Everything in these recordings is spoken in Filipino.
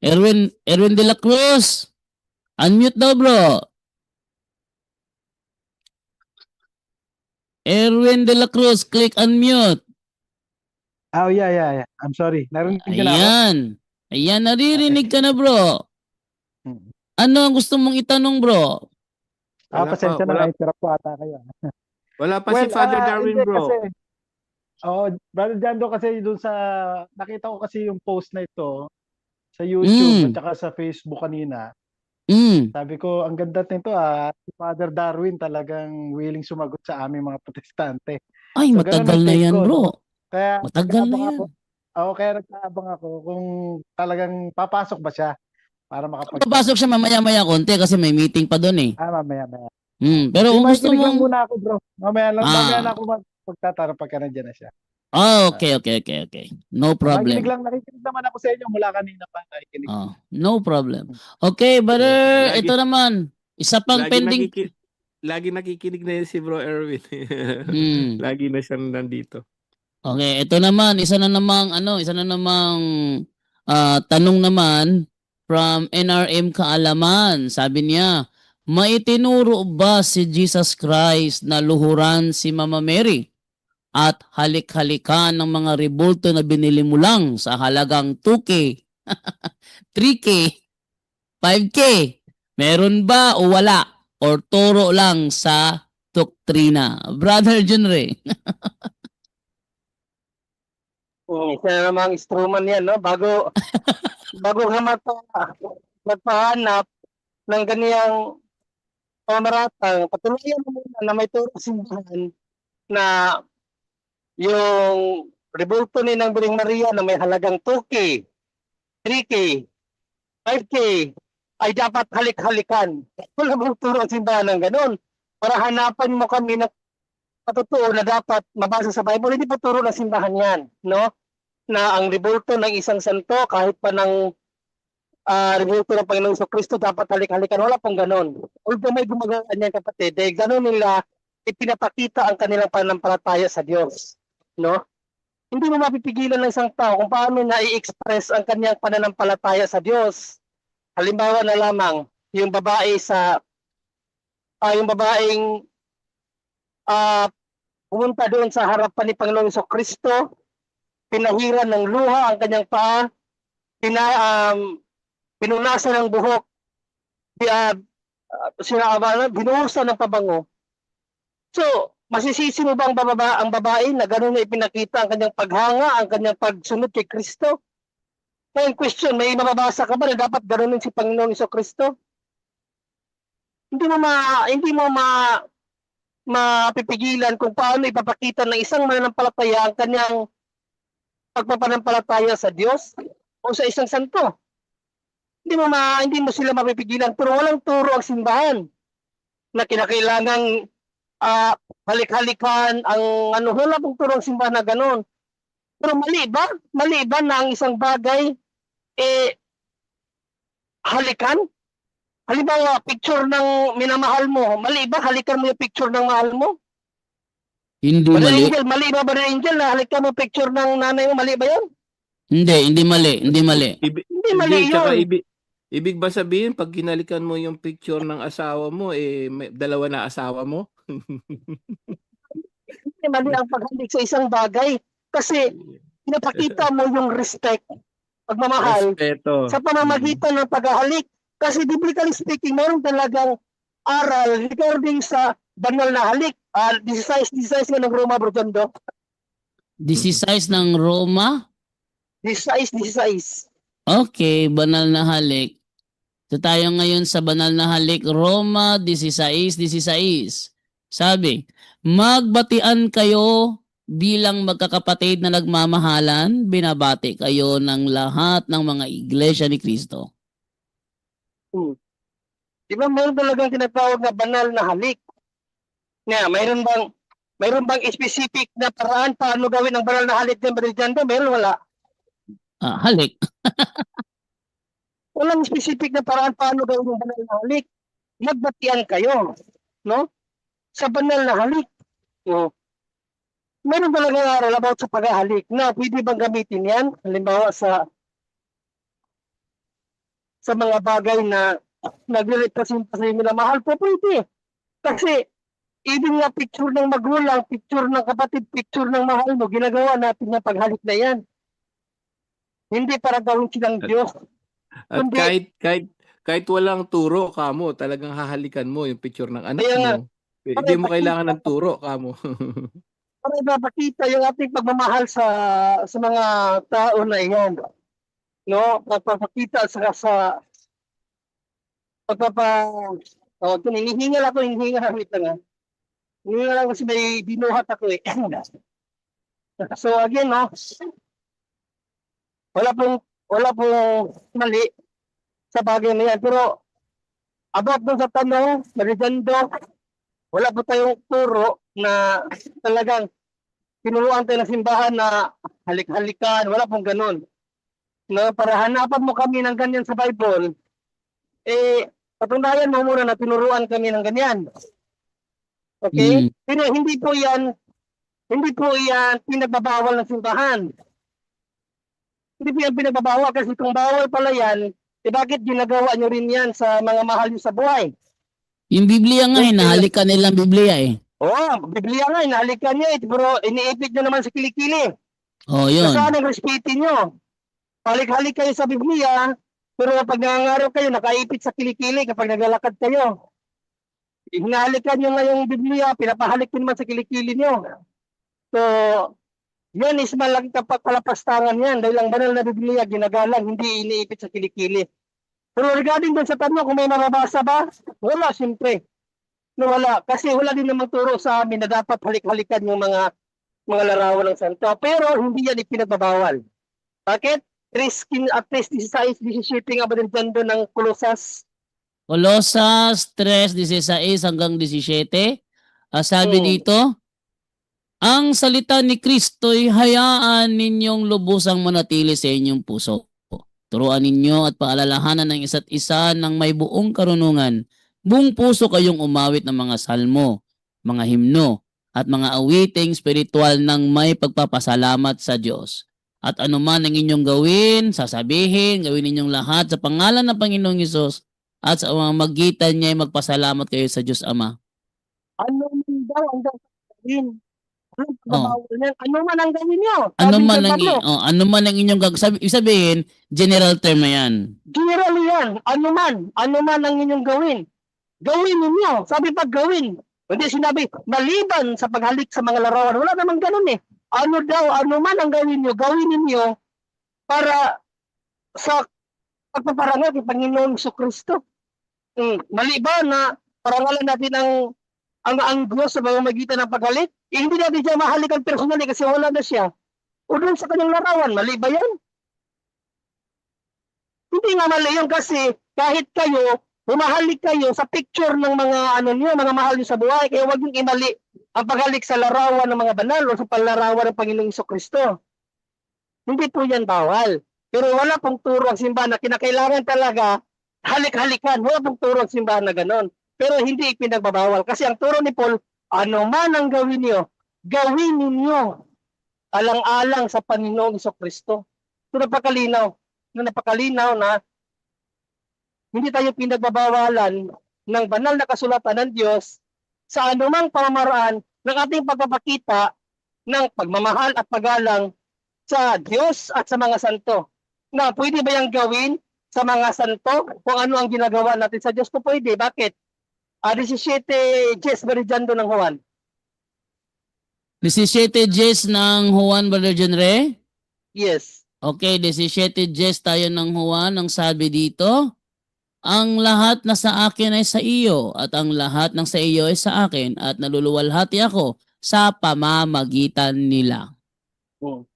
Erwin de la Cruz. Unmute daw, bro. Erwin de la Cruz, click unmute. Oh, yeah. I'm sorry. Narinig niyo na ako? Ayan. Ayan, naririnig ka na, bro. Mm. Ano ang gusto mong itanong, bro? Pasensya na, na-interrupt ko ata kayo. Wala pa si Well, Father Darwin, hindi bro. kasi, Brother Jando, kasi dun sa, nakita ko kasi yung post na ito sa YouTube at saka sa Facebook kanina. Sabi ko, ang ganda nito si Father Darwin talagang willing sumagot sa aming mga protestante. Ay, So, ganun matagal ang na take yan, ko, bro. no? Kaya Matagal na nag-aabang yan. ako. Kaya nag-aabang ako kung talagang papasok ba siya para makapagtanong. Papasok siya mamaya-maya konti kasi may meeting pa doon eh. Mamaya. Pero kung gusto Makikinig lang mong... muna ako, bro. Mamaya na ako magtatanong pagka nandiyan na siya. Okay. No problem. Nakikinig naman ako sa inyo mula kanina pa. Nakikinig. No problem. Okay, brother, ito naman. Isa pang pending... Lagi nakikinig na yun si Bro Erwin. Lagi na siyang nandito. Okay, ito naman, isa na namang tanong naman from NRM Kaalaman. Sabi niya, maitinuro ba si Jesus Christ na luhuran si Mama Mary at halik-halikan ng mga rebulto na binili mo lang sa halagang 2K, 3K, 5K? Meron ba o wala? Or turo lang sa doktrina? Brother Junre. Kaya namang instrument yan, no? Bago ka magpahanap ng ganiyang pamaratang, patuloyan mo muna na may turo simbahan na yung rebulto ni ng Biring Maria na may halagang 2K, 3K, 5K ay dapat halik-halikan. Wala bang turo ang simbahan ng ganun? Para hanapan mo kami na patotoo na dapat mabasa sa Bible, hindi pa turo ng simbahan yan, no? Na ang rebulto ng isang santo, kahit pa ng rebulto ng Panginoon sa Kristo, dapat halik-halikan. Wala pong ganon. Although may gumagawa niyan, kapatid, ganon nila ipinapakita ang kanilang pananampalataya sa Diyos, no? Hindi mo mapipigilan ng isang tao kung paano na i-express ang kanyang pananampalataya sa Diyos. Halimbawa na lamang, yung babae yung babaeng pumunta doon sa harapan ni Panginoon sa Kristo, pinahiran ng luha ang kanyang paa, pinunasan ng buhok, binuhusan ng pabango. So, masisisi mo ba ang babae na gano'n na ipinakita ang kanyang paghanga, ang kanyang pagsunod kay Kristo? Ngayon question, may mababasa ka ba na dapat gano'n si Panginoon Iso Kristo? Hindi mo mapipigilan kung paano ipapakita ng isang mananampalataya ang kanyang pagpapanampalataya sa Diyos o sa isang santo. Hindi mo sila mapipigilan, pero walang turo ang simbahan na kinakailangang halik-halikan ang wala pong turo ang simbahan na gano'n. Pero mali ba na ang isang bagay halikan? Halimbawa, picture ng minamahal mo, mali ba halikan mo yung picture ng mahal mo? Hindi mali. Angel, mali ba Angel na halikan mo picture ng nanay mo, mali ba yun? Hindi mali. Hindi mali yun. Ibig ba sabihin, pag kinalikan mo yung picture ng asawa mo, may dalawa na asawa mo? Hindi mali ang paghalik sa isang bagay. Kasi, pinapakita mo yung respect, pagmamahal, Respeto. sa pamamagitan ng paghahalik. Kasi biblically speaking, meron talagang aral regarding sa banal na halik. 16 nga ng Roma, Bro Jondo. 16 ng Roma? 16. Okay, banal na halik. So tayo ngayon sa banal na halik, Roma 16:16. Sabi, magbatian kayo bilang magkakapatid na nagmamahalan, binabati kayo ng lahat ng mga iglesia ni Kristo. Di ba mayroon talagang tinatawag na banal na halik? Nga, mayroon bang specific na paraan paano gawin ang banal na halik ng Brother Jando? Meron, wala? Halik. Walang specific na paraan paano gawin ang banal na halik. Magbatian kayo, no? Sa banal na halik. Meron talagang aral about sa paghahalik na pwede bang gamitin yan? Halimbawa sa sa mga bagay na nagre-represent sa inyo na mahal po pwede. Kasi even nga picture ng magulang, picture ng kapatid, picture ng mahal mo, ginagawa natin na paghalik na yan. Hindi para gawin silang Diyos. At Kundi, kahit walang turo kamo, talagang hahalikan mo yung picture ng anak kaya nga, mo. Hindi mo kailangan ng turo kamo. para ipapakita yung ating pagmamahal sa mga tao na iyan. No? Pagpapakita sa pagpapa... Oh, hinihingal ako, hinihingal. Wait lang ha. Hinihingal ako kasi may binuhat ako eh. So again, no? Wala pong mali sa bagay na yan. Pero about dun sa tanong, Marijondo, wala po tayong turo na talagang tinuruan tayo ng simbahan na halik-halikan. Wala pong ganun. No, para hanapan mo kami ng ganyan sa Bible, eh, patunayan mo muna na tinuruan kami ng ganyan. Okay? Pero hindi po yan pinagbabawal ng simbahan. Hindi po yan pinagbabawal kasi kung bawal pala yan, eh bakit ginagawa nyo rin yan sa mga mahal nyo sa buhay? Yung Biblia nga, hinahalikan nilang Biblia eh. Oo, Biblia nga, inahalikan nyo eh, pero iniipit nyo naman sa kilikili. Oh, yun. Nasaan ang respeto nyo? Halik-halik kayo sa Biblia, pero pag nangangarap kayo, nakaipit sa kilikili kapag naglalakad kayo. Hinahalikan nyo nga yung Biblia, pinapahalik nyo naman sa kilikili nyo. So, yan is malaking kapagpalapastangan yan dahil ang banal na Biblia ginagalang, hindi iniipit sa kilikili. Pero regarding dun sa tanong kung may mababasa ba, wala siyempre. No, wala. Kasi wala din namang turo sa amin na dapat halik-halikan yung mga larawan ng santo. Pero hindi yan ipinagbabawal. Bakit? At least 16, 17 nga ba din dyan doon ng Colossus? Colosas 3:16 hanggang 17. Sabi dito, ang salita ni Kristo'y hayaan ninyong lubusang manatili sa inyong puso. Turuan ninyo at paalalahanan ng isa't isa ng may buong karunungan. Buong puso kayong umawit ng mga salmo, mga himno, at mga awiting spiritual ng may pagpapasalamat sa Diyos. At anuman ang inyong gawin, sasabihin, gawin ninyong lahat sa pangalan ng Panginoong Hesus at sa mga magitan niya ay magpasalamat kayo sa Diyos Ama. Ano man daw ang gawin? Oh. Ano man ang gawin nyo? Ano man ang inyong gagawin. Sabihin, general term na yan. Generally yan. Ano man ang inyong gawin. Gawin ninyo. Sabi pag gawin. Hindi sinabi, maliban sa paghalik sa mga larawan. Wala namang ganun eh. Ano man ang gawin ninyo para sa pagpaparangal kay Panginoong Kristo. Mali ba na parangalan natin ang Diyos sa pamamagitan ng paghalik? Hindi natin siya mahalikan personally kasi wala na siya. O doon sa kanyang larawan, mali ba yan? Hindi nga mali yun kasi kahit kayo, humahalik kayo sa picture ng mga mga mahal nyo sa buhay, kaya huwag yung imali ang paghalik sa larawan ng mga banal o sa panlarawan ng Panginoong Kristo. Hindi po yan bawal. Pero wala pong turo ang simbahan na kinakailangan talaga halik-halikan. Wala pong turo ang simbahan na ganon. Pero hindi ipinagbabawal. Kasi ang turo ni Paul, ano man ang gawin niyo, gawin ninyo alang-alang sa Panginoong Kristo. Ito napakalinaw na hindi tayo pinagbabawalan ng banal na kasulatan ng Diyos sa anumang pamamaraan ng ating pagpapakita ng pagmamahal at paggalang sa Diyos at sa mga santo. Na pwede ba yung gawin sa mga santo kung ano ang ginagawa natin sa Diyos? Pwede. Bakit? 17 Jes Meridiando ng Juan. 17 Jes ng Juan, Brother John Ray? Yes. Okay, 17 Jes tayo ng Juan. Ang sabi dito, ang lahat na sa akin ay sa iyo at ang lahat ng sa iyo ay sa akin at naluluwalhati ako sa pamamagitan nila.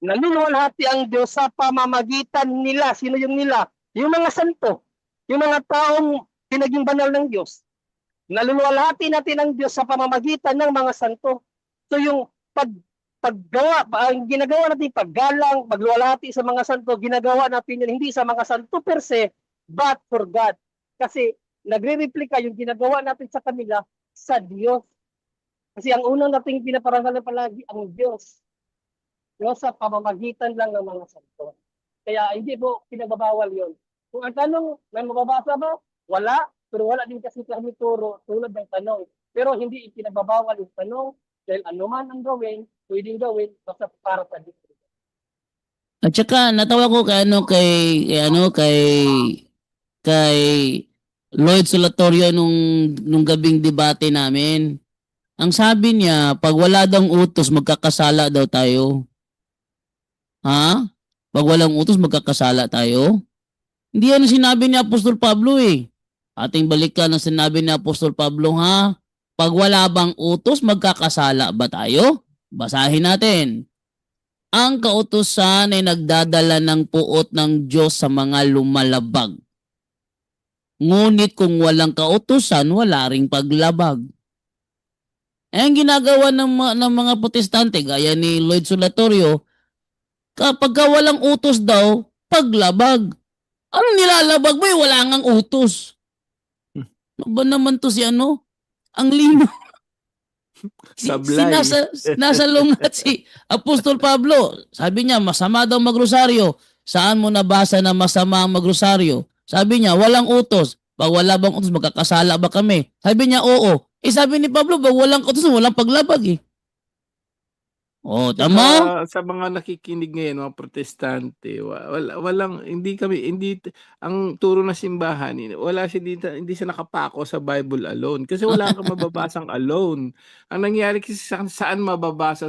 Naluluwalhati ang Diyos sa pamamagitan nila. Sino yung nila? Yung mga santo. Yung mga taong pinaging banal ng Diyos. Naluluwalhati natin ang Diyos sa pamamagitan ng mga santo. So yung ang ginagawa natin paggalang, pagluwalhati sa mga santo, ginagawa natin yun hindi sa mga santo per se, but for God. Kasi nagre-replika yung ginagawa natin sa kanila sa Diyos. Kasi ang unang nating pinaparangalan palagi ang Diyos. Diyos sa pamamagitan lang ng mga santo. Kaya hindi po pinagbabawal yun. Kung ang tanong, may mababasa ba? Wala. Pero wala din kasi kami turo tulad ng tanong. Pero hindi ipinagbabawal yung tanong dahil anuman ang gawin, pwedeng gawin basta para sa Diyos. At saka natawa ko kay Lloyd Solatorio nung gabing debate namin. Ang sabi niya, pag wala daw utos, magkakasala daw tayo. Ha? Pag walang utos, magkakasala tayo? Hindi yan ang sinabi ni Apostol Pablo eh. Ating balikan ang sinabi ni Apostol Pablo, ha? Pag wala bang utos, magkakasala ba tayo? Basahin natin. Ang kautusan ay nagdadala ng puot ng Diyos sa mga lumalabag. Ngunit kung walang kautusan, wala ring paglabag. Eh, ang ginagawa ng mga protestante, gaya ni Lloyd Solatorio, kapag walang utos daw, paglabag. Anong nilalabag mo? Wala ngang utos. Ano ba naman to si ano? Ang lino. Sablay. Nasa lungat si Apostol Pablo. Sabi niya, masama daw magrosaryo. Saan mo nabasa na masama ang magrosaryo? Sabi niya, walang utos. Pag wala bang utos, magkakasala ba kami? Sabi niya, oo. Eh sabi ni Pablo, pag walang utos, walang paglabag eh. Oh, tama? Sa mga nakikinig ngayon, mga protestante, ang turo ng simbahan, hindi siya nakapako sa Bible alone. Kasi wala kang mababasang alone. Ang nangyari kasi saan mababasa,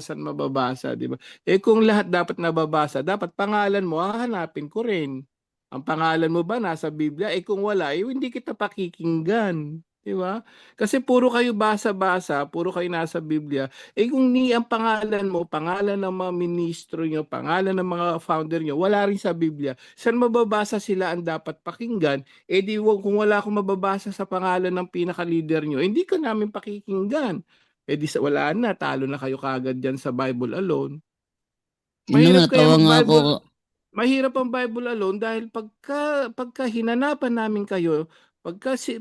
di ba? Eh kung lahat dapat nababasa, dapat pangalan mo, hahanapin ko rin. Ang pangalan mo ba nasa Biblia? Eh kung wala, hindi kita pakikinggan. Di ba? Kasi puro kayo basa-basa, puro kayo nasa Biblia. Eh kung ni ang pangalan mo, pangalan ng mga ministro nyo, pangalan ng mga founder nyo, wala rin sa Biblia. Saan mababasa sila ang dapat pakinggan? Eh di kung wala akong mababasa sa pangalan ng pinaka-leader nyo, hindi ka namin pakikinggan. Eh di wala na, talo na kayo kagad dyan sa Bible alone. Yun nga, tawa nga ako. Mahirap ang Bible alone dahil pagka hinanapan namin kayo,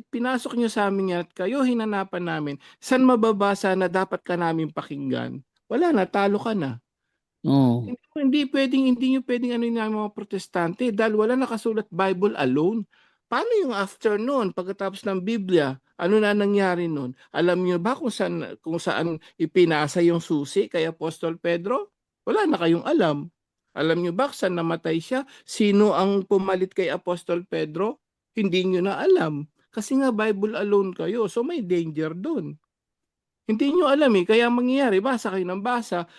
pinasok nyo sa amin yan at kayo hinanapan namin, saan mababasa na dapat ka namin pakinggan? Wala na, talo ka na. Oh. Hindi nyo pwedeng ano yung mga protestante dahil wala nakasulat Bible alone. Paano yung after noon, pagkatapos ng Biblia? Ano na nangyari noon? Alam niyo ba kung saan ipinasa yung susi kay Apostol Pedro? Wala na kayong alam. Alam niyo ba saan namatay siya? Sino ang pumalit kay Apostol Pedro? Hindi niyo na alam. Kasi nga Bible alone kayo. So may danger doon. Hindi niyo alam eh. Kaya mangyayari, basa kayo ng basa.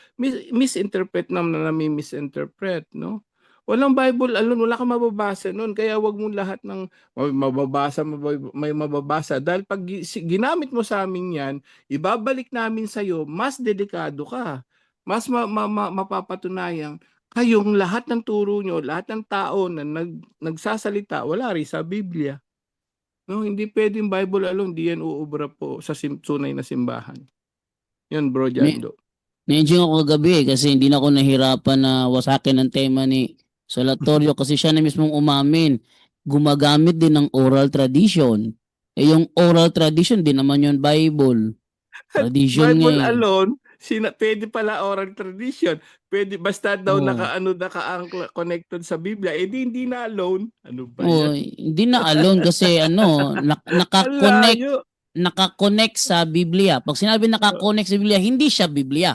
Misinterpret na misinterpret. No? Walang Bible alone. Wala kang mababasa noon. Kaya wag mo lahat ng may mababasa. Dahil pag ginamit mo sa amin yan, ibabalik namin sa'yo, mas delikado ka. Mas mapapatunayan kayong lahat ng turo nyo, lahat ng tao na nagsasalita, wala rin sa Biblia. No, hindi pwedeng Bible alone, di yan uubra po sa tunay na simbahan. Yan, bro Jando. Na-enjoy ako kagabi kasi hindi na ako nahirapan na wasakin ang tema ni Solatorio kasi siya na mismong umamin. Gumagamit din ng oral tradition. Eh yung oral tradition, di naman yun Bible. Tradition Bible nga eh. alone, pwede pala oral tradition. Pwede basta daw naka-connected sa Biblia. Eh hindi na alone. Ano ba yan? Hindi na alone kasi naka-connect sa Biblia. Pag sinabi naka-connect sa Biblia, hindi siya Biblia.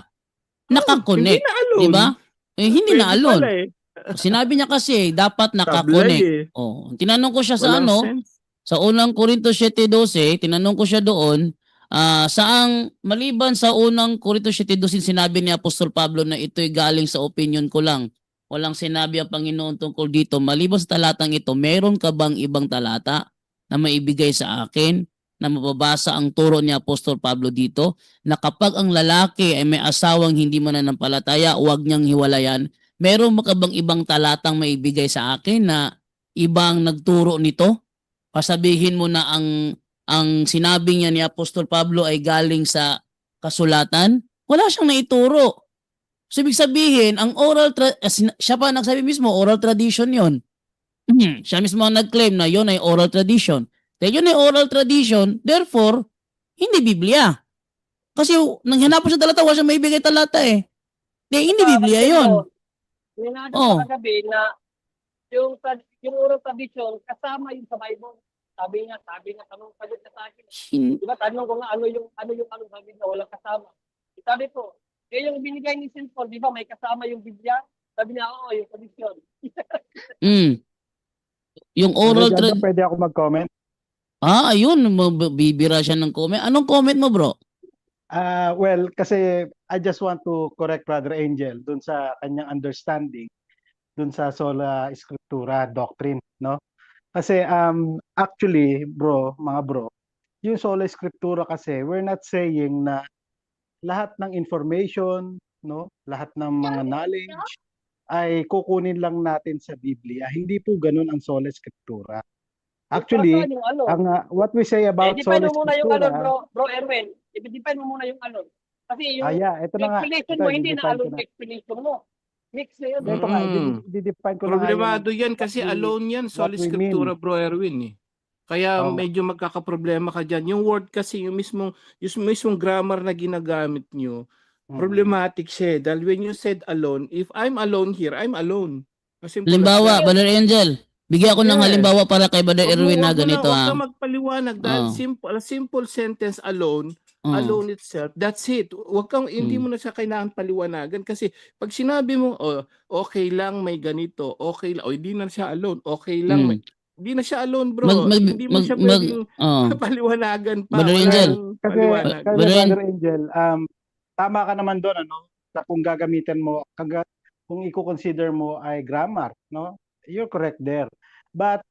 Naka-connect. Hindi na alone. Di ba? Eh, hindi na Pwede alone. pala eh. Sinabi niya kasi dapat Sablay naka-connect. eh. Tinanong ko siya sa Walang sense. sa unang Korintos 7:12, tinanong ko siya doon, saang maliban sa unang Korintos 7:12 sinabi ni Apostol Pablo na ito'y galing sa opinion ko lang. Walang sinabi ang Panginoon tungkol dito. Maliban sa talatang ito, meron ka bang ibang talata na maibigay sa akin na mababasa ang turo ni Apostol Pablo dito na kapag ang lalaki ay may asawang hindi mananampalataya, huwag niyang hiwalayan. Meron ka bang ibang talatang maibigay sa akin na ibang nagturo nito? Pasabihin mo na ang sinabi niya ni Apostol Pablo ay galing sa kasulatan? Wala siyang naituro. So, ibig sabihin, ang siya pa nagsabi mismo, oral tradition yon. Siya mismo ang nag-claim na yon ay oral tradition. Dahil yun ay oral tradition, therefore, hindi Biblia. Kasi nang hanap siya talata, wala siya maibigay talata eh. Hindi Biblia yon. Minado sa kagabi na yung yung oral tradition, kasama yun sa Bible. Sabi nga, tanong sagot na sa akin. Hin- Di ba, tanong ko nga, ano yung sabi na walang kasama. Sabi ko, yung binigay ni St. Paul, di ba, may kasama yung Biblia? Sabi niya, oo, yung tradition. Mm. Yung Brother oral Jando, pwede ako mag-comment? ayun, bibira siya ng comment. Anong comment mo, bro? Well, kasi I just want to correct Brother Angel dun sa kanyang understanding dun sa sola scriptura doctrine, no? Kasi actually, mga bro, yung sola scriptura kasi we're not saying na lahat ng information, no, lahat ng mga knowledge ay kukunin lang natin sa Biblia. Hindi po ganun ang sola scriptura. Actually, Saan yung ano? ang what we say about Define sola mo muna yung ano, scriptura, bro Erwin. Define mo muna yung ano. Kasi yung ito na nga. explanation Ito, mo, hindi na i-define ko alone na. yung explanation mo. Mix na yun. Ito nga, Mm. i-define ko na nga Problemado yan what kasi we- alone yan, what sola we scriptura, mean. bro Erwin eh. Kaya Oo. medyo magkakaproblema ka dyan. Yung word kasi, yung mismong grammar na ginagamit nyo, problematic siya eh. Dahil when you said alone, if I'm alone here, I'm alone. As simple as Halimbawa, that. Brother Angel, bigyan ko ng Yes. halimbawa para kay Brother Erwin na ganito, Wag ka magpaliwanag dahil Oo. a simple sentence alone, Oo. alone itself, that's it. Hindi mo na siya kailangan paliwanagan kasi pag sinabi mo, okay lang may ganito, okay lang, hindi na siya alone, okay lang may, hindi na siya alone, bro. Hindi mo siya pwedeng paliwanagan pa. Brother Wala Angel. nang paliwanag. Kasi Brother Angel, tama ka naman doon, ano, sa kung gagamitin mo, kung i-consider mo ay grammar, no? You're correct there. But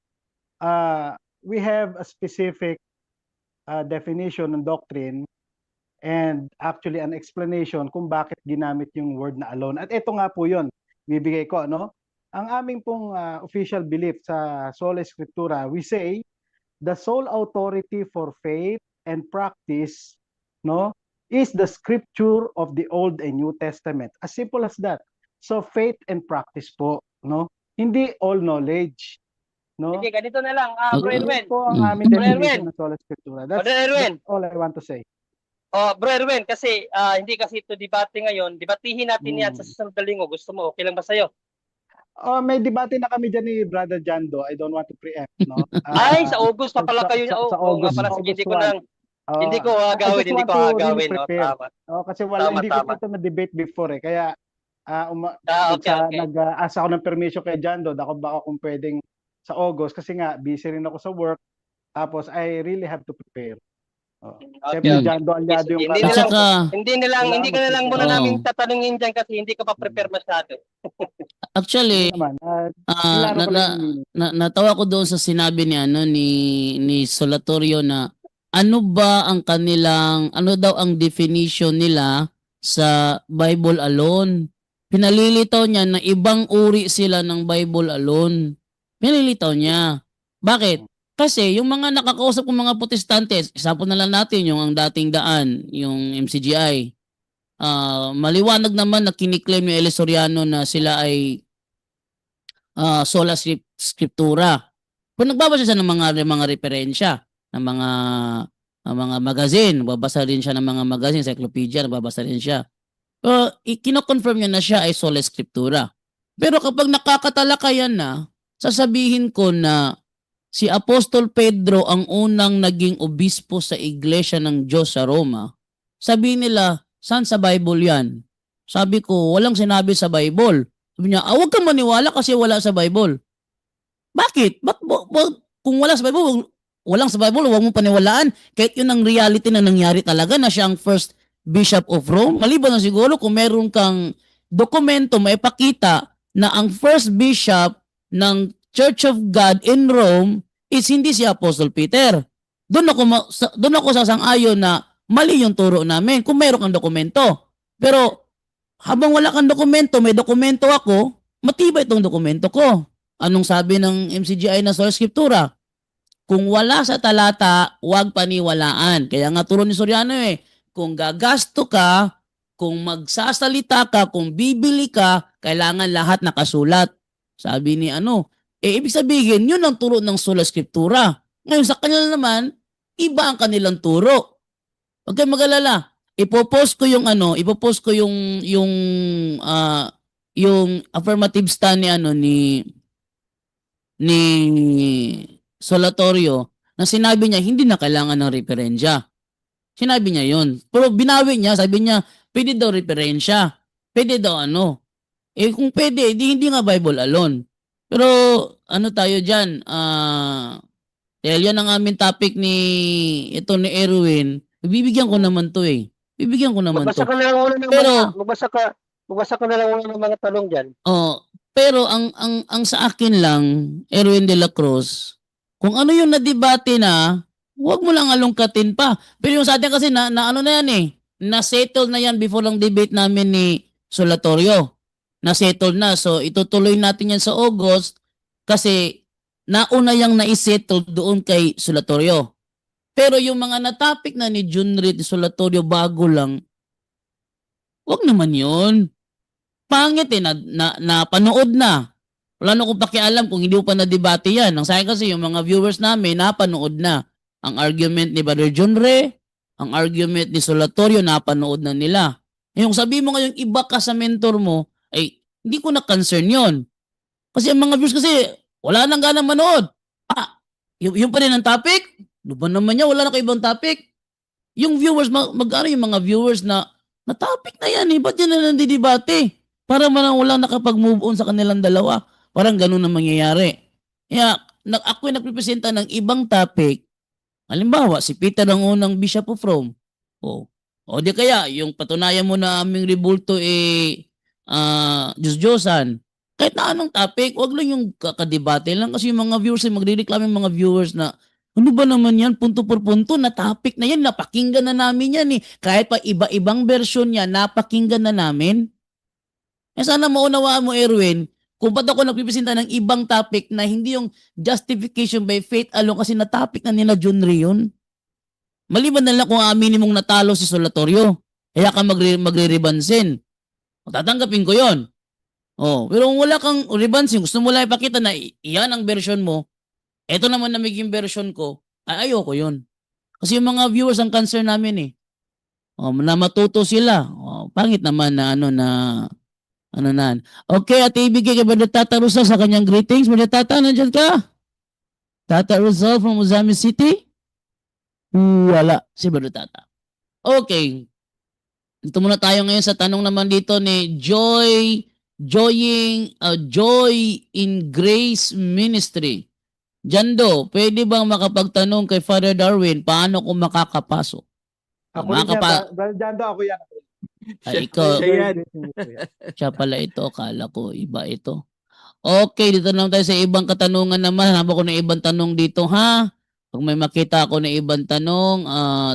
we have a specific definition ng doctrine and actually an explanation kung bakit ginamit yung word na alone. At ito nga po yun, bibigay ko, no? Ang aming pong official belief sa sola scriptura, we say, the sole authority for faith and practice, no, is the scripture of the Old and New Testament. As simple as that. So faith and practice po, no? Hindi all knowledge, no? Sige, ganito na lang. Bro Okay. Erwin. Yun po ang aming Brother definition Erwin. ng sola scriptura. Brother Erwin. That's all I want to say. Bro Erwin, kasi hindi kasi ito debate ngayon. Debatihin natin yan sa susunod na linggo. Gusto mo, okay lang ba sa'yo? May debate na kami dyan ni Brother Jando. I don't want to preempt, no? Ay, sa August pa pala kayo. Sa Oo nga August, pala. Sige, hindi ko 1. lang. Hindi ko agawin. I just want to really No? prepare. Tama. Kasi Tama, hindi ko tama. pa ito na-debate before eh. Kaya Okay. nag-ask ako ng permission kay Jando. Baka kung pwedeng sa August. Kasi nga, busy rin ako sa work. Tapos, I really have to prepare. Siyempre, Jando aliado yung Hindi At saka, hindi ka na lang muna namin tatanungin dyan kasi hindi ka pa prepare masyado. actually, naman. natawa ko doon sa sinabi ni ni Solatorio na ano daw ang definition nila sa Bible alone. Pinalilitaw niya na ibang uri sila ng Bible alone. Pinalilitaw niya. Bakit? Kasi yung mga nakakausap kong mga protestante, isapon na lang natin yung ang dating daan, yung MCGI. Maliwanag naman na kiniklaim ni Eli Soriano na sila ay sola scriptura. Kung nagbabasa siya ng mga referensya, ng mga magazine, nagbabasa rin siya ng mga magazine, encyclopedia, nagbabasa rin siya. Kino-confirm niya na siya ay sola scriptura. Pero kapag nakakatalakayan na, sasabihin ko na si Apostol Pedro ang unang naging obispo sa iglesia ng Diyos sa Roma. Sabi nila, saan sa Bible yan? Sabi ko, walang sinabi sa Bible. Sabi niya, huwag kang maniwala kasi wala sa Bible. Bakit? Kung wala sa Bible, walang sa Bible, huwag mo paniwalaan. Kahit yun ang reality na nangyari talaga na siya ang first Bishop of Rome. Maliban na siguro kung meron kang dokumento maipakita na ang first bishop ng Church of God in Rome is hindi si Apostle Peter. Doon ako sasang-ayon na mali yung turo namin kung meron kang dokumento. Pero habang wala kang dokumento, may dokumento ako, matibay itong dokumento ko. Anong sabi ng MCGI na sola scriptura? Kung wala sa talata, huwag paniwalaan. Kaya nga turo ni Soriano kung gagasto ka, kung magsasalita ka, kung bibili ka, kailangan lahat nakasulat. Sabi ni ibig sabihin, yun ang turo ng sola scriptura. Ngayon sa kanila naman, iba ang kanilang turo. Huwag kayong mag-alala. Ipopost ko yung yung affirmative stand ni ni Solatorio na sinabi niya hindi na kailangan ng referensya. Sinabi niya yun. Pero binawi niya, sabi niya, pwede daw referensya. Pwede daw ano. Kung pwede, hindi nga Bible alone. Pero ano tayo dyan? Dahil yan ang aming topic ni Erwin. Bibigyan ko naman to eh. Bibigyan ko naman Magbasa to. ka na lang muna ng Pero- magbasa ka na lang muna ng mga tanong diyan. Pero ang sa akin lang, Erwin de la Cruz, kung ano yung nadebate na, huwag mo lang alungkatin pa. Pero yung sa atin kasi na ano na yan eh, na-settle na yan before lang debate namin ni Solatorio. Na-settle na. So itutuloy natin yan sa August kasi nauna yang na-settle doon kay Solatorio. Pero yung mga na-topic na ni Junrid Solatorio bago lang, huwag naman yun. Pangit eh, napanood na. Wala na akong pakialam kung hindi mo pa na-debate yan. Ang sa akin kasi yung mga viewers namin, napanood na. Ang argument ni Brother John Ray, ang argument ni Solatorio, napanood na nila. Yung sabi mo ngayong iba ka sa mentor mo, ay hindi ko na concern yon. Kasi ang mga viewers kasi, wala nang gana manood. Yung pa rin ang topic? Ano ba naman niya? Wala na kayo ibang topic? Yung viewers, mag-ano yung mga viewers na topic na yan eh. Ba't yan na nandidebate? Para man walang nakapag-move on sa kanilang dalawa. Parang ganun ang mangyayari. Kaya, ako yung nagpipresenta ng ibang topic. Halimbawa, si Peter ang unang Bishop of Rome. O di kaya, yung patunayan mo na aming rebulto Diyos-Diyosan. Kahit na anong topic, wag lang yung kakadebate lang kasi yung mga viewers ay magre-reklamo yung mga viewers na ano ba naman yan, punto por punto, na topic na yan, napakinggan na namin yan eh. Kahit pa iba-ibang version niya, napakinggan na namin. Sana maunawaan mo, Erwin, kung ba't ako nagpipresenta ng ibang topic na hindi yung justification by faith alone kasi na topic na nila John Ray yun. Maliban na lang kung aminin mong natalo si Solatorio. Kaya ka magre-rebansin. Tatanggapin ko yon. Pero kung wala kang rebansin, gusto mo lang ipakita na iyan ang version mo, eto naman na maging version ko, ayoko yun. Kasi yung mga viewers ang concern namin eh. Na matuto sila. Pangit naman na Okay, at ibigay kay Brother Tata Rizal sa kanyang greetings. Brother Tata, nandiyan ka? Tata Rizal from Uzami City? Wala, si Brother Tata. Okay. Ito muna tayo ngayon sa tanong naman dito ni Joy in Grace Ministry. Jando, pwede bang makapagtanong kay Father Darwin paano kung makakapasok? Ako rin yan, Brother Jando, ako yan. Ay, ikaw. Siya yan. Siya pala ito. Akala ko iba ito. Okay, dito naman tayo sa ibang katanungan naman. Hanap ko ng ibang tanong dito, ha? Pag may makita ako ng ibang tanong,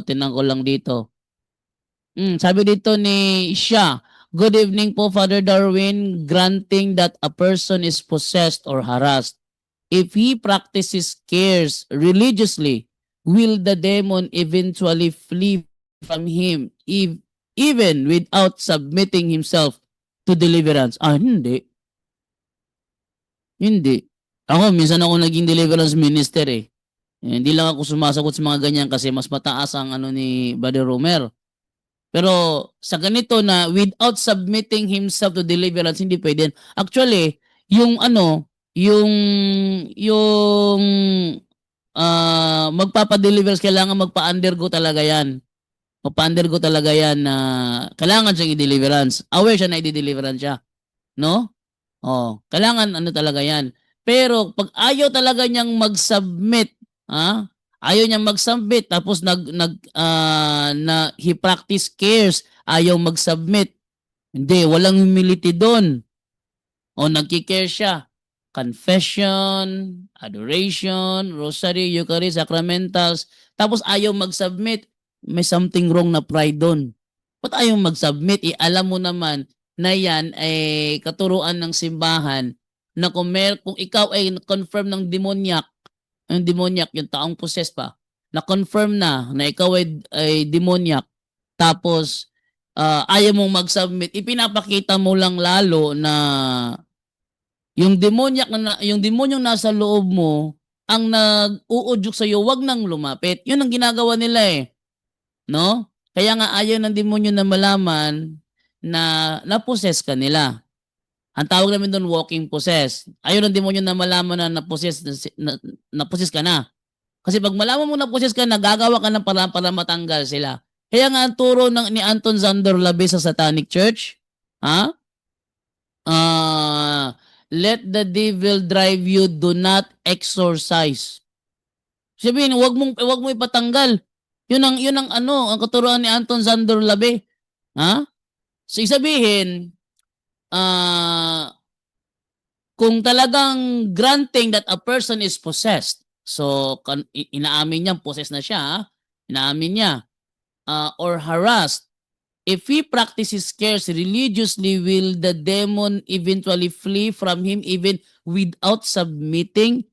tinang ko lang dito. Sabi dito ni Sha, good evening po, Father Darwin. Granting that a person is possessed or harassed, if he practices cares religiously, will the demon eventually flee from him even without submitting himself to deliverance? Hindi. Hindi. Ako, minsan ako naging deliverance minister eh. Hindi lang ako sumasagot sa mga ganyan kasi mas mataas ang ni Brother Romer. Pero sa ganito na without submitting himself to deliverance, hindi pwede. Actually, yung magpapadeliverance, kailangan magpa-undergo talaga yan. Magpa-undergo talaga yan na kailangan siyang i-deliverance. Aware siya na i-deliverance siya. No? Kailangan talaga yan. Pero pag ayaw talaga niyang mag-submit, ayaw niyang mag-submit, tapos he practice cares, ayaw mag-submit. Hindi, walang humility doon. Nagki-care siya. Confession, adoration, rosary, Eucharist, sacramentals, tapos ayaw mag-submit. May something wrong na pride doon. Ba't ayaw mag-submit? Alam mo naman na yan ay katuruan ng simbahan na kung ikaw ay confirm ng demoniac, yung taong possessed pa, na-confirm na ikaw ay demoniac, tapos ayaw mong mag-submit, ipinapakita mo lang lalo na yung demonyong nasa loob mo ang nag-uudyok sa iyo, wag nang lumapit. Yun ang ginagawa nila eh. No? Kaya nga ayaw ng demonyo na malaman na na-possess ka nila. Ang tawag namin doon walking possessed. Ayun ang demonyo na malaman na na-possess na-possess ka na. Kasi pag malaman mo na-possess ka na, gagawa ka ng paraan para matanggal sila. Kaya nga ang turo ni Anton Zander Labe sa Satanic Church, let the devil drive you, do not exorcise. Sabihin, wag mo ipatanggal. Yun ang ang katuruan ni Anton Zander Labe. So sabihin, kung talagang granting that a person is possessed, so inaamin niya possessed na siya, inaamin niya, or harassed, if he practices cares religiously, will the demon eventually flee from him even without submitting?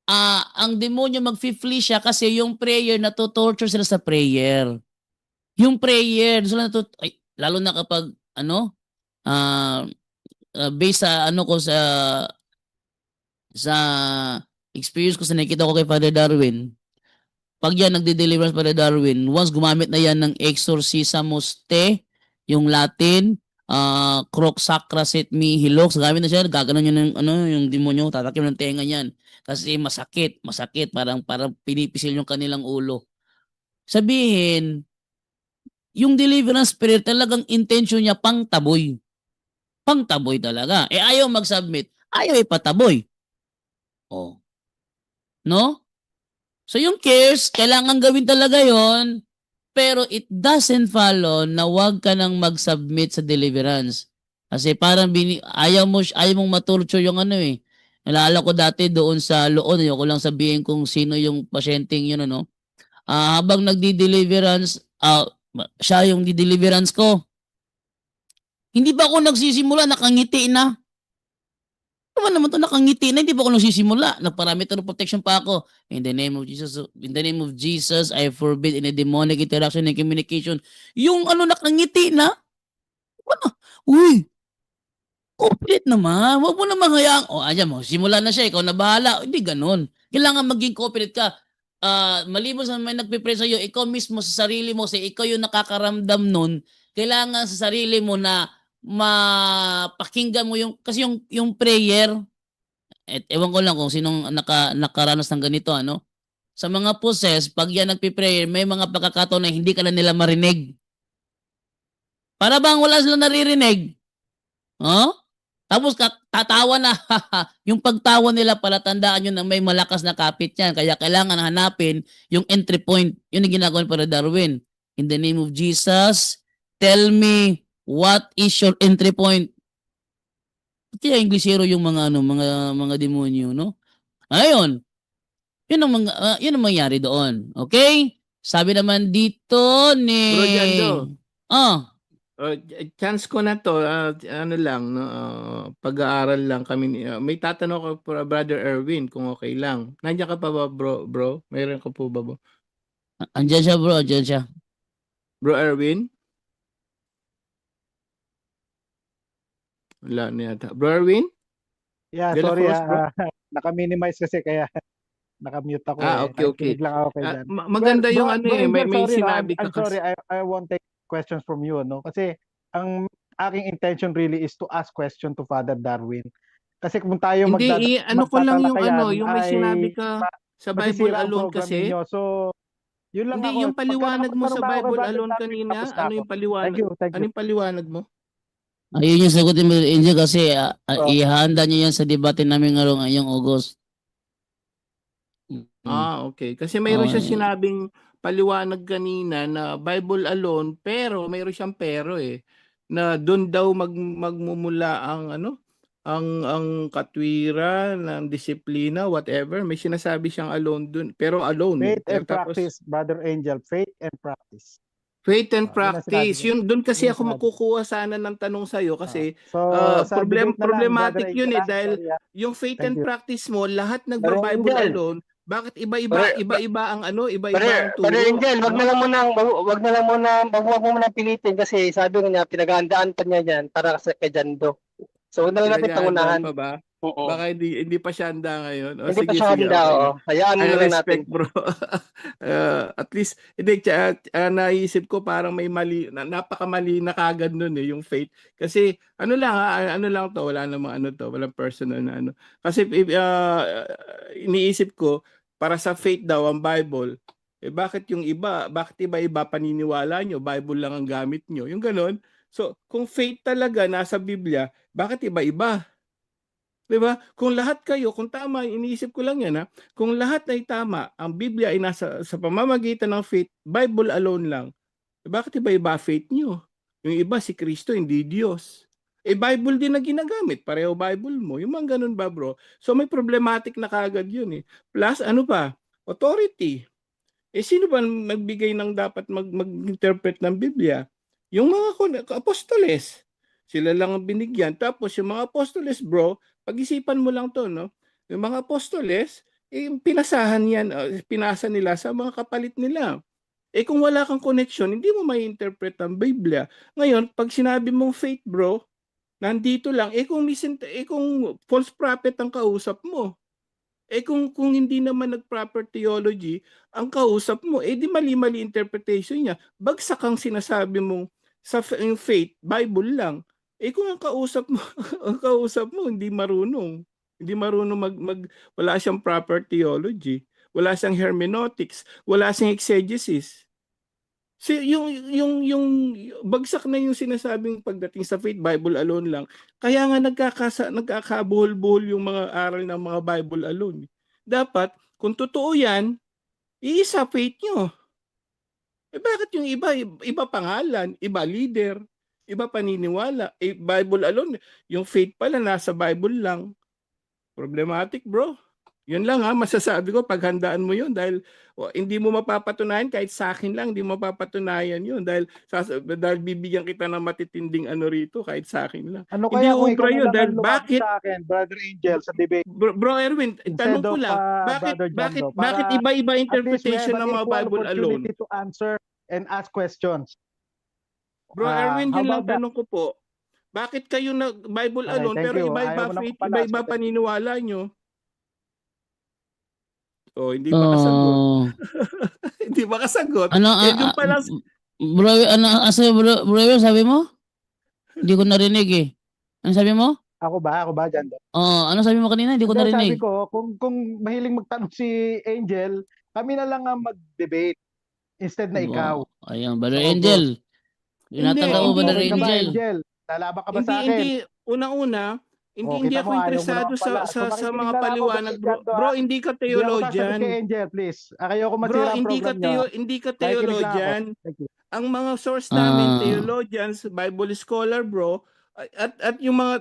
Ang demonyo mag-flee siya kasi yung prayer, natutorture sila sa prayer. Yung prayer, sila lalo na kapag based sa sa experience ko sa nakita ko kay Father Darwin, pag yan nagde-deliverance Father Darwin, once gumamit na yan ng exorcismus te, yung Latin, croc sacra set mi hilok, gamit na siya, gaganon yun yung demonyo, tatakim ng tenga niyan. Kasi masakit, parang pinipisil yung kanilang ulo. Sabihin, yung deliverance spirit talagang intention niya pangtaboy. Pangtaboy talaga. Ayaw mag-submit, ayaw ipataboy. No? So yung cares, kailangan gawin talaga yon, pero it doesn't follow na wag ka nang mag-submit sa deliverance. Kasi parang ayaw mong matorture yung Nalala ko dati doon sa Loon, ayoko lang sabihin kung sino yung pasyenteng yun, habang nagdi-deliverance, siya yung di-deliverance ko. Hindi ba ako nagsisimula, nakangiti na? Naman to, nakangiti na, hindi ba ako nagsisimula? Nagparameter protection pa ako. In the name of Jesus, I forbid any demonic interaction and communication. Yung nakangiti na? Uy, cooperate naman. Huwag mo naman hayaan. Ayan mo, simula na siya, ikaw na bahala. Hindi ganun. Kailangan maging cooperate ka. Maliban sa may nagpipray sa'yo, ikaw mismo sa sarili mo, kasi ikaw yung nakakaramdam nun, kailangan sa sarili mo na mapakinggan mo kasi yung prayer, ewan ko lang kung sinong nakaranas ng ganito, sa mga possess, pag yan nagpiprayer, may mga pagkakataon na hindi ka na nila marinig. Para bang wala silang naririnig. Tapos tatawa na. Yung pagtawa nila, palatandaan nyo na may malakas na kapit yan. Kaya kailangan hanapin yung entry point. Yun ang ginagawa para Darwin. In the name of Jesus, tell me what is your entry point. Kaya Inglesero yung mga demonyo, no? Ayun. Yun ang mangyari doon. Okay? Sabi naman dito ni Bro Jando, chance ko na to, pag-aaral lang kami. May tatanong ko para Brother Erwin kung okay lang. Nandiyan ka pa ba, bro? Mayroon ka po ba, bro? Andiyan siya, bro. Andiyan siya. Bro Erwin? Wala na yata. Bro Erwin? Yeah, De La sorry, Cruz, bro? naka-minimize kasi kaya nakamute ako Okay. Nakikinig lang ako kay Dan. Maganda yung may sorry, sinabi ka I'm sorry, kasi. I won't take questions from you, no? Kasi ang aking intention really is to ask question to Father Darwin. Kasi kung tayo Hindi, ko lang yung yung may ay sinabi ka sa Bible masisira ang alone program kasi. ninyo. So, yun lang Hindi, ako. yung paliwanag mo sa Pagka nakapagtanong Bible ako, alone Brother Darwin, kanina, tapos na ano ako. yung paliwanag? Thank you. Ano yung paliwanag mo? Ayun yung sagutin mo, Angel, kasi ihanda niyo yan sa debate namin ngayong August. Okay. Kasi mayroon siya sinabing paliwanag kanina na Bible alone, pero mayroon siyang pero na doon daw magmumula ang ang katwiran, ng disiplina, whatever. May sinasabi siyang alone doon, pero alone. Faith and Pero tapos, practice, Brother Angel. Faith and practice. faith and Yun ang practice. sinabi Yun doon kasi Yun ang ako sinabi. makukuha sana ng tanong sa iyo kasi So, sa debate na lang, problematic Brother yun Angel, dahil sorry, yung faith Thank and you. practice mo, lahat Brother nagba-Bible Angel. alone. Bakit iba-iba ang iba-iba ang Brother turo? Angel, wag na lang muna pilitin kasi sabi niya pinaghandaan pa niya yan para kay Jando. So wag na lang natin Pinaghahandaan pangunahan. pa ba? Oo. Baka hindi pa siya handa ngayon. O Hindi pa sige, siya sige, handa, okay oo. lang. Hayaan I mo lang natin. respect, bro. At least, hindi, naisip ko parang may mali, napakamali na kagad nun yung faith. Kasi, ano lang to, wala namang ano to, walang personal na ano. Kasi, iniisip ko, para sa faith daw, ang Bible, bakit iba-iba paniniwala nyo, Bible lang ang gamit nyo, yung ganon. So, kung faith talaga nasa Biblia, bakit iba-iba? 'Di ba? Kung lahat kayo, kung tama, iniisip ko lang 'yan ha. Kung lahat ay tama, ang Biblia ay nasa sa pamamagitan ng faith, Bible alone lang. Bakit iba-iba faith niyo? Yung iba si Kristo hindi Diyos. Bible din na ginagamit, pareho Bible mo. Yung mga ganun ba, bro? So may problematic na kagad 'yun eh. Plus ano pa? Authority. Sino ba magbigay ng dapat mag-interpret ng Biblia? Yung mga apostoles. Sila lang ang binigyan. Tapos yung mga apostoles, bro, pag-isipan mo lang to, no? Yung mga apostoles, pinasahan yan, pinasa nila sa mga kapalit nila. Kung wala kang connection, hindi mo may interpret ang Biblia. Ngayon, pag sinabi mong faith, bro, nandito lang, kung false prophet ang kausap mo, kung hindi naman nag-proper theology, ang kausap mo, di mali-mali interpretation niya. Bagsak ang sinasabi mo yung faith, Bible lang. Kung ang kausap mo, ang kausap mo hindi marunong. Hindi marunong wala siyang proper theology, wala siyang hermeneutics, wala siyang exegesis. So, yung bagsak na yung sinasabing pagdating sa faith, Bible alone lang. Kaya nga nagkakabuhol-buhol yung mga aral ng mga Bible alone. Dapat, kung totoo yan, iisa faith nyo. Bakit yung iba pangalan, iba leader, iba paniniwala, Bible alone, yung faith pala nasa Bible lang. Problematic, bro. Yun lang masasabi ko, paghandaan mo yun dahil hindi mo mapapatunayan kahit sa akin lang, hindi mo mapapatunayan yun dahil bibigyan kita ng matitinding ano rito kahit sa akin lang. Ano Hindi kaya kung ikaw ubra na yun lang dahil ang lumapit bakit sa akin, Brother Angel, sa debate Bro Erwin, instead tanong ko of lang, bakit Brother bakit Jando bakit para iba-iba at least we have interpretation an ng mga equal Bible alone? opportunity to answer and ask questions. Bro Erwin, How yun lang about that? tanong ko po. Bakit kayo na Bible Okay, alone thank pero you. iba-iba Ayaw mo naman faith, pala. iba-iba paniniwala nyo? Hindi pa kasagot. Oh, Hindi ba kasagot? ano, Doon pa lang bro, bro, sabi mo? Hindi ko narinig eh. Ano sabi mo? Ako ba, Jando? Ano sabi mo kanina? Hindi ko Hindi, sabi narinig. ko, kung mahiling magtanong si Angel, kami na lang ang mag-debate instead na ikaw. Wow. Ayan, Brother So, go. Angel. Tinatanggap mo, hindi, Brother Okay ka ba, Angel? Angel? Lalaban ka ba hindi, sa akin? unang-una, hindi Kita ako mo, ayaw mo interesado naman pala. So, sa makikinig mga na lang ako, paliwanag, Brother bro. Jando, Bro, hindi ka Hindi ako sasagot theologian. kay Angel, please. Ayoko Bro, masira ang program niyo. hindi ka Nakikinig lang ako. theologian. Thank you. Ang mga source namin, Ah, theologians, Bible scholar, bro, at yung mga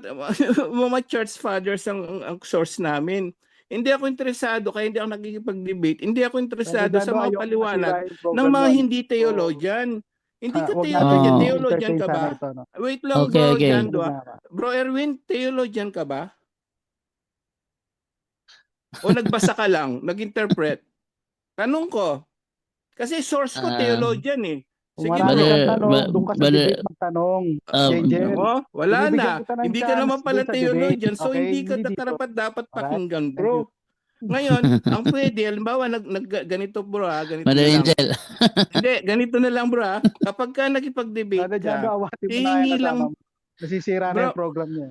mga church fathers ang source namin. Hindi ako interesado, kaya hindi ako nakikipag-debate. Hindi ako Brother interesado sa Jando, mga ayoko masira paliwanag yung ng program mga niyo. hindi So, theologian. Hindi ka wag natin theologian. Ah. Theologian i-entertain ka sana ba? ito. No? Wait lang, okay, bro, okay. Jando. Kinig na ako. Bro Erwin, theologian ka ba? O nagbasa ka lang, nag-interpret? Tanong ko. Kasi source ko Ah, theologian eh. Kung Sige marami bro. kang tanong, doon ka sa Brother, debate magtanong. um, Angel, Nako, wala na. binibigyan kita ng Hindi ka chance naman pala doon sa debate. theologian, so Okay? hindi ka Hindi dito. dapat Alright? pakinggan, Thank you. bro. Ngayon, ang pwede, halimbawa, ganito bro ganito Brother na lang. Angel. Hindi, ganito na lang bro Kapag ka nakipag-debate Brother Jando, ka, awatin mo na hihingi yung kasama lang, mo. Nasisira na bro, yung program niya.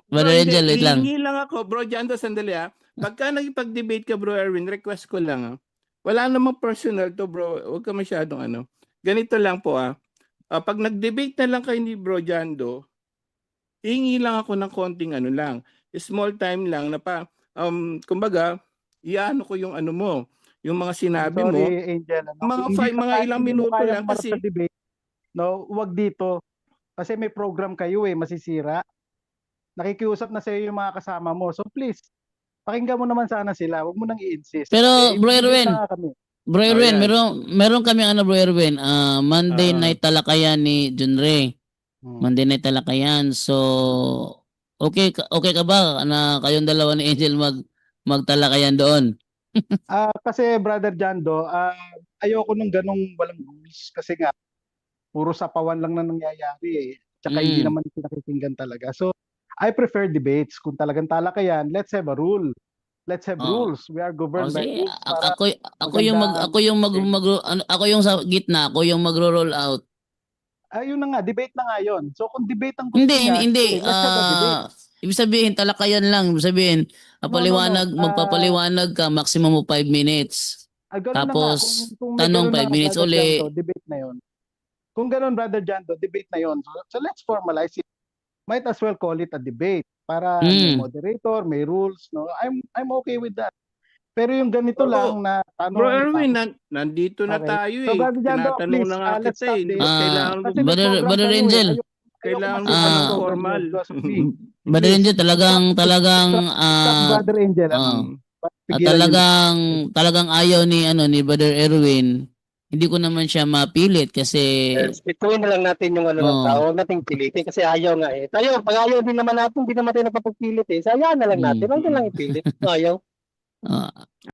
Brother Angel, wait lang. hihingi lang ako, bro Jando, sandali Pagka nakipag-debate ka, bro Erwin, request ko lang Wala namang personal to, bro. Huwag ka masyadong Ganito lang po pag nag-debate na lang kayo ni Bro Jando, hihingi lang ako ng konting lang. Small time lang na kumbaga, iano ko yung mo, yung mga sinabi mo. Sorry, Angel. Mga ilang minuto lang kasi. Sa debate, no, wag dito. Kasi may program kayo masisira. Nakikiusap na sa iyo yung mga kasama mo. So please, pakinggan mo naman sana sila. Wag mo nang i-insist. Pero, Bro Debate Erwin, na kami. Bro Erwin, yan. meron kami Bro Erwin, Monday Oo. night talakayan ni John Ray. Monday night talakayan. So, okay ka ba na kayong dalawa ni Angel magtalakayan doon? Kasi Brother Jando, ayoko nung ganong walang rules kasi nga puro sapawan lang na nangyayari Tsaka hindi naman pinakikinggan talaga. So, I prefer debates. Kung talagang talakayan, let's have a rule. Let's have Oo. rules. We are governed by Sige, rules para ako yung sa gitna, ako yung magro-roll out. ayun na nga, debate na nga yun. So kung debate ang gusto Hindi, niya, hindi. sige, let's have a debate. Ibig sabihin, talakayan lang. Ibig sabihin, magpapaliwanag ka, maximum of 5 minutes. Ganun na nga. Tapos, Kung may tanong ganun na 5 minutes Brother uli. Jando, debate na yun. Kung ganun, Brother Jando, debate na yun. So let's formalize it. Might as well call it a debate para may moderator, may rules. No, I'm okay with that. Pero yung ganito Oo. lang na tanong. Bro Erwin, nandito na Okay. tayo So, eh. Brother Jando, Tinatanong please, na nga let's kita eh. stop Hindi this. kailangan Kasi may Brother program kayo eh. Angel. Kailangan Ayoko mo program formal. yun because of me. Brother Angel, talagang Stop, Brother Angel. Pigilan yun. talagang ayaw ni Brother Erwin. Hindi ko naman siya mapilit kasi Bituin na lang natin yung ano ng Oo. tao, huwag nating pilitin kasi ayaw nga eh. Tayo, pag ayaw din naman natin, hindi naman tayo napapagpilit eh. Sayaan na lang natin, huwag na lang ipilit. Ayaw. ah,